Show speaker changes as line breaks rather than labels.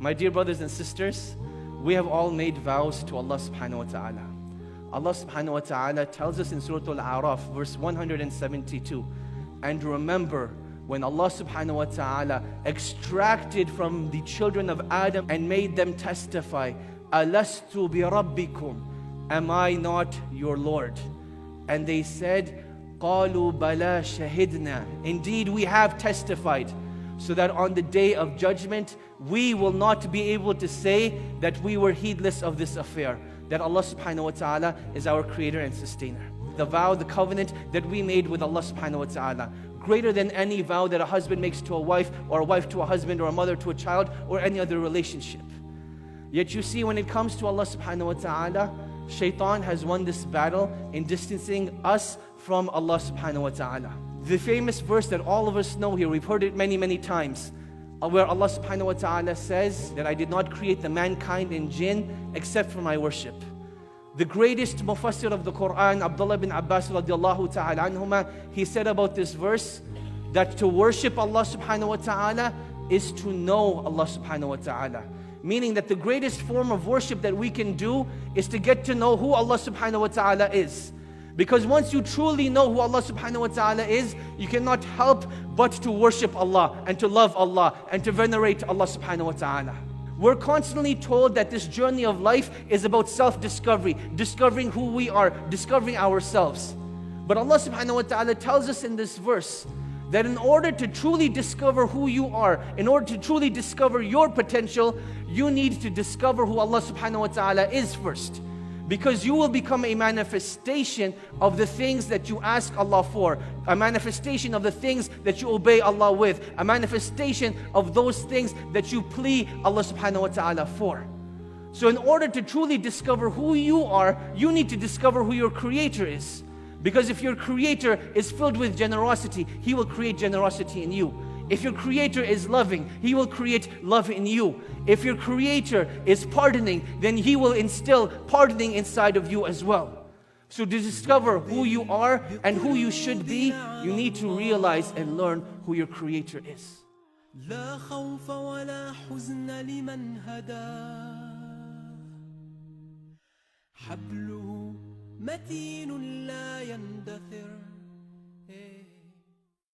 My dear brothers and sisters, we have all made vows to Allah subhanahu wa ta'ala. Allah subhanahu wa ta'ala tells us in Surah Al-A'raf, verse 172, and remember when Allah subhanahu wa ta'ala extracted from the children of Adam and made them testify, Alastu bi rabbikum, am I not your Lord? And they said, Qalu bala shahidna, indeed we have testified, so that on the day of judgment we will not be able to say that we were heedless of this affair, that Allah subhanahu wa ta'ala is our creator and sustainer. The vow, the covenant that we made with Allah subhanahu wa ta'ala, greater than any vow that a husband makes to a wife, or a wife to a husband, or a mother to a child, or any other relationship. Yet you see, when it comes to Allah subhanahu wa ta'ala, Shaitan has won this battle in distancing us from Allah subhanahu wa ta'ala. The famous verse that all of us know here, we've heard it many, many times, where Allah subhanahu wa ta'ala says that I did not create the mankind and jinn except for my worship. The greatest mufassir of the Quran, Abdullah bin Abbas radiallahu ta'ala anhuma, he said about this verse that to worship Allah subhanahu wa ta'ala is to know Allah subhanahu wa ta'ala. Meaning that the greatest form of worship that we can do is to get to know who Allah subhanahu wa ta'ala is. Because once you truly know who Allah subhanahu wa ta'ala is, you cannot help but to worship Allah and to love Allah and to venerate Allah subhanahu wa ta'ala. We're constantly told that this journey of life is about self-discovery, discovering who we are, discovering ourselves. But Allah subhanahu wa ta'ala tells us in this verse that in order to truly discover who you are, in order to truly discover your potential, you need to discover who Allah subhanahu wa ta'ala is first. Because you will become a manifestation of the things that you ask Allah for, a manifestation of the things that you obey Allah with, a manifestation of those things that you plead Allah subhanahu wa ta'ala for. So in order to truly discover who you are, you need to discover who your creator is. Because if your creator is filled with generosity, He will create generosity in you. If your creator is loving, He will create love in you. If your creator is pardoning, then He will instill pardoning inside of you as well. So to discover who you are and who you should be, you need to realize and learn who your creator is. لا خوف ولا حزن لمن هداه حبله متين لا يندثر